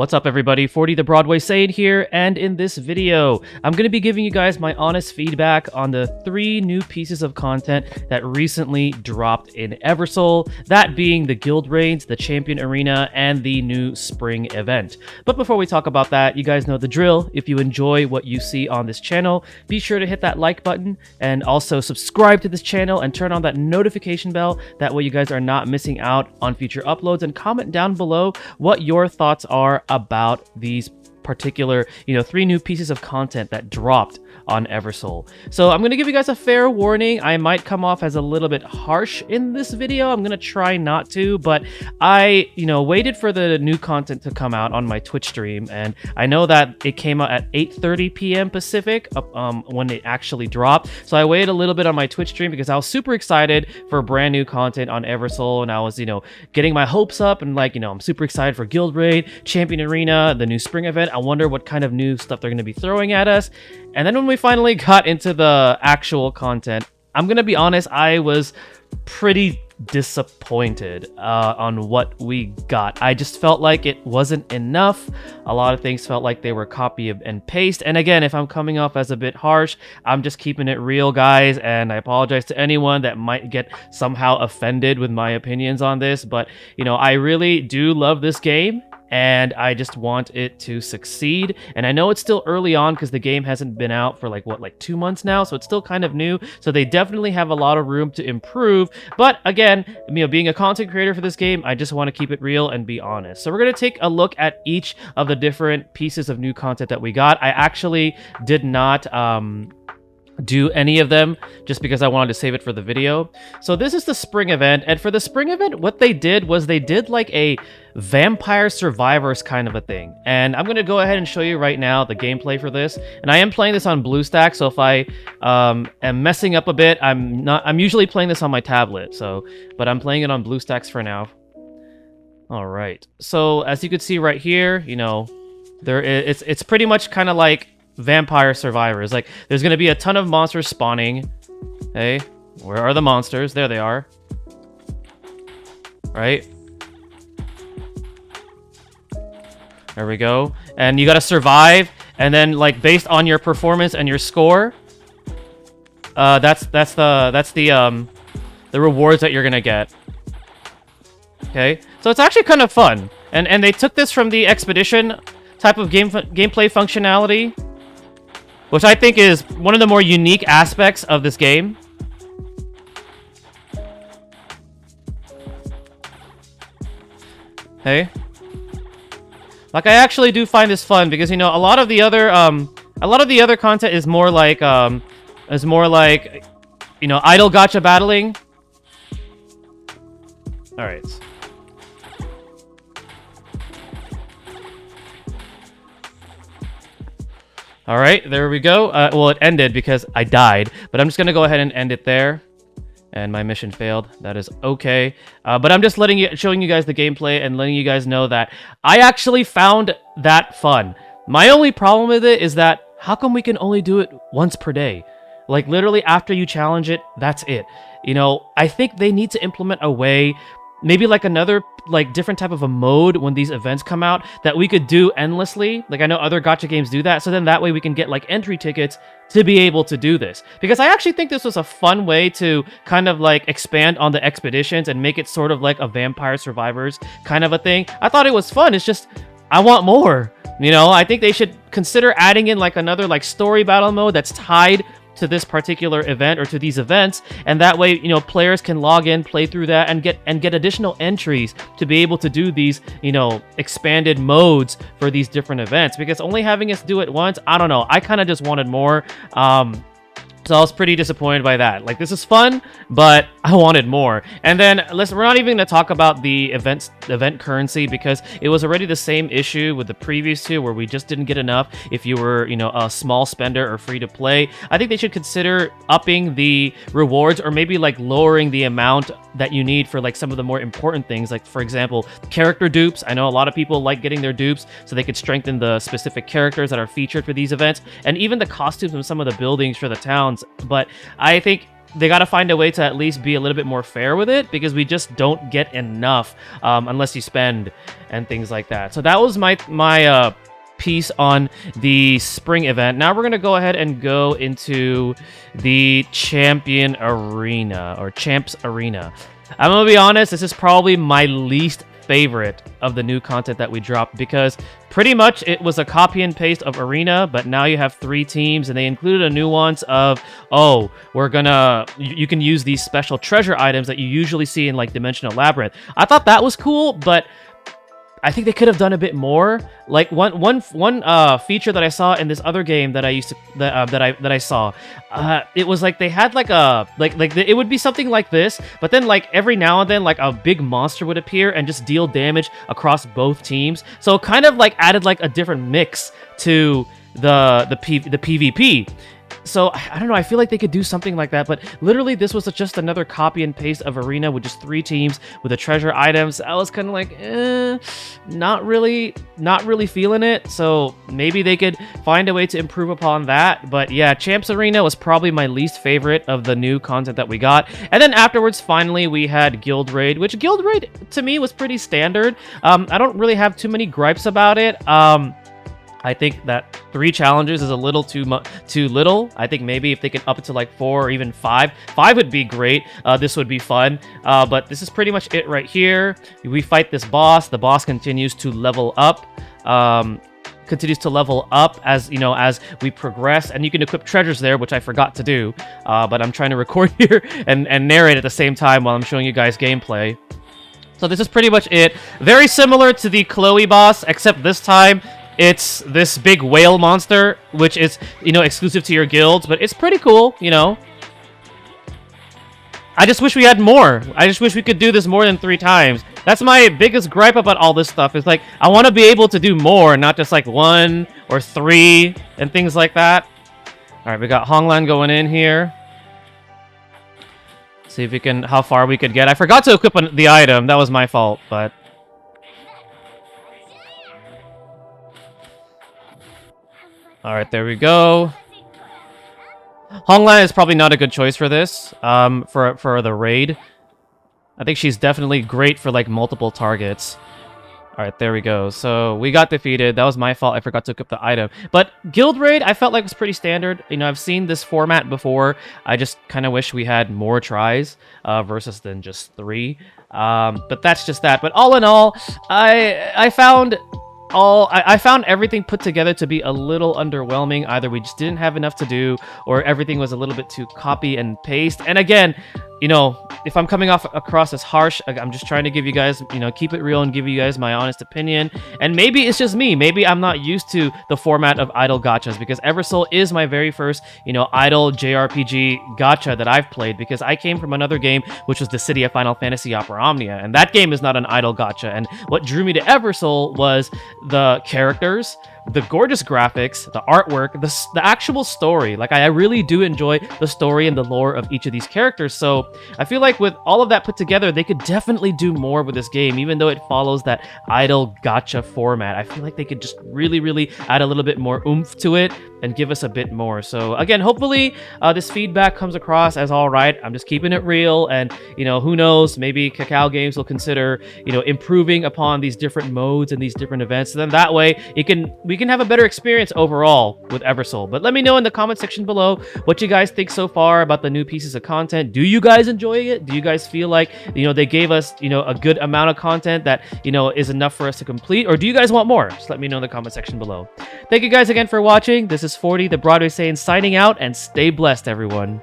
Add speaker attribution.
Speaker 1: What's up everybody, 40 the Broadway Saiyan here, and in this video, I'm going to be giving you guys my honest feedback on the 3 new pieces of content that recently dropped in Eversoul, that being the Guild Raids, the Champion Arena, and the new Spring event. But before we talk about that, you guys know the drill. If you enjoy what you see on this channel, be sure to hit that like button, and also subscribe to this channel and turn on that notification bell. That way you guys are not missing out on future uploads, and comment down below what your thoughts are about these particular, 3 new pieces of content that dropped on Eversoul. So I'm going to give you guys a fair warning. I might come off as a little bit harsh in this video. I'm going to try not to, but I, waited for the new content to come out on my Twitch stream, and I know that it came out at 8:30 p.m. Pacific when it actually dropped. So I waited a little bit on my Twitch stream because I was super excited for brand new content on Eversoul, and I was, getting my hopes up, and I'm super excited for Guild Raid, Champion Arena, the new Spring event. I wonder what kind of new stuff they're going to be throwing at us. And then when we finally got into the actual content, I'm going to be honest, I was pretty disappointed on what we got. I just felt like it wasn't enough. A lot of things felt like they were copy and paste. And again, if I'm coming off as a bit harsh, I'm just keeping it real, guys. And I apologize to anyone that might get somehow offended with my opinions on this. But, I really do love this game, and I just want it to succeed. And I know it's still early on because the game hasn't been out for like 2 months now, so it's still kind of new. So they definitely have a lot of room to improve. But again, being a content creator for this game, I just want to keep it real and be honest. So we're going to take a look at each of the different pieces of new content that we got. I actually did not do any of them just because I wanted to save it for the video. So this is the Spring event, and for the Spring event, what they did was they did like a Vampire Survivors kind of a thing. And I'm going to go ahead and show you right now the gameplay for this. And I am playing this on BlueStack, so if I am messing up a bit, I'm usually playing this on my tablet, but I'm playing it on BlueStacks for now. All right. So as you can see right here, it's pretty much kind of like Vampire Survivors. Like, there's gonna be a ton of monsters spawning. Hey, where are the monsters? There they are. Right? There we go. And you gotta survive, and then based on your performance and your score, that's the rewards that you're gonna get. Okay, so it's actually kind of fun, and they took this from the Expedition type of gameplay functionality, which I think is one of the more unique aspects of this game. Hey, I actually do find this fun because a lot of the other content is more like idle gacha battling. All right. All right, there we go. Well, it ended because I died, but I'm just gonna go ahead and end it there. And my mission failed. That is okay. But I'm just showing you guys the gameplay and letting you guys know that I actually found that fun. My only problem with it is that how come we can only do it once per day? Like, literally after you challenge it, that's it. I think they need to implement a way, maybe another different type of a mode when these events come out that we could do endlessly. I know other gacha games do that, so then that way we can get entry tickets to be able to do this. Because I actually think this was a fun way to kind of expand on the expeditions and make it sort of like a Vampire Survivors kind of a thing. I thought it was fun. It's just, I want more. I think they should consider adding in another story battle mode that's tied to this particular event or to these events, and that way players can log in, play through that, and get additional entries to be able to do these expanded modes for these different events. Because only having us do it once, I don't know, I kind of just wanted more. So I was pretty disappointed by that. This is fun, but I wanted more. And then, listen, we're not even going to talk about the event currency because it was already the same issue with the previous 2 where we just didn't get enough if you were, a small spender or free to play. I think they should consider upping the rewards, or maybe lowering the amount that you need for some of the more important things. For example, character dupes. I know a lot of people like getting their dupes so they could strengthen the specific characters that are featured for these events, and even the costumes and some of the buildings for the towns. But I think they got to find a way to at least be a little bit more fair with it, because we just don't get enough unless you spend and things like that. So that was my piece on the spring event. Now we're gonna go ahead and go into the champion arena, or champs arena. I'm gonna be honest, this is probably my least favorite of the new content that we dropped, because pretty much it was a copy and paste of arena, but now you have 3 teams, and they included a nuance of, oh, you can use these special treasure items that you usually see in like Dimensional Labyrinth. I thought that was cool, but I think they could have done a bit more. Like one feature that I saw in this other game that I used to that I saw, it was like they had like it would be something like this, but then like every now and then like a big monster would appear and just deal damage across both teams. So it kind of like added like a different mix to the PvP. So, I don't know, I feel like they could do something like that, but literally this was just another copy and paste of Arena with just 3 teams with the treasure items. I was kind of like, not really feeling it, so maybe they could find a way to improve upon that. But yeah, Champs Arena was probably my least favorite of the new content that we got. And then afterwards, finally, we had Guild Raid, which Guild Raid, to me, was pretty standard. I don't really have too many gripes about it. I think that 3 challenges is a little too little. I think maybe if they could up it to like 4 or even 5. 5 would be great. This would be fun. But this is pretty much it right here. We fight this boss. The boss continues to level up. As you know, as we progress, and you can equip treasures there, which I forgot to do. But I'm trying to record here and narrate at the same time while I'm showing you guys gameplay. So this is pretty much it. Very similar to the Chloe boss, except this time it's this big whale monster, which is, you know, exclusive to your guilds, but it's pretty cool, you know. I just wish we had more. I just wish we could do this more than 3 times. That's my biggest gripe about all this stuff. Is like, I want to be able to do more, not just like 1 or 3 and things like that. All right, we got Honglan going in here. See if we can, how far we could get. I forgot to equip the item. That was my fault, but... All right, there we go. Honglan is probably not a good choice for this, for the raid. I think she's definitely great for like multiple targets. All right, there we go. So we got defeated. That was my fault. I forgot to equip the item. But Guild Raid, I felt like was pretty standard. You know, I've seen this format before. I just kind of wish we had more tries versus than just 3. But that's just that. But all in all, I found everything put together to be a little underwhelming. Either we just didn't have enough to do, or everything was a little bit too copy and paste. And again, you know, if I'm coming across as harsh, I'm just trying to give you guys, you know, keep it real and give you guys my honest opinion. And maybe it's just me. Maybe I'm not used to the format of idle gachas, because Eversoul is my very first, you know, idle JRPG gacha that I've played, because I came from another game, which was the City of Final Fantasy Opera Omnia. And that game is not an idle gacha. And what drew me to Eversoul was the characters, the gorgeous graphics, the artwork, the actual story. Like, I really do enjoy the story and the lore of each of these characters. So I feel like with all of that put together, they could definitely do more with this game, even though it follows that idle gacha format. I feel like they could just really add a little bit more oomph to it and give us a bit more. So again, hopefully this feedback comes across as all right. I'm just keeping it real, and you know, who knows, maybe Kakao Games will consider, you know, improving upon these different modes and these different events. So then that way we can have a better experience overall with Eversoul. But let me know in the comment section below what you guys think so far about the new pieces of content. Do you guys enjoy it? Do you guys feel like, you know, they gave us, you know, a good amount of content that, you know, is enough for us to complete? Or do you guys want more? Just let me know in the comment section below. Thank you guys again for watching. This is 40, the BatoytoyKai signing out, and stay blessed, everyone.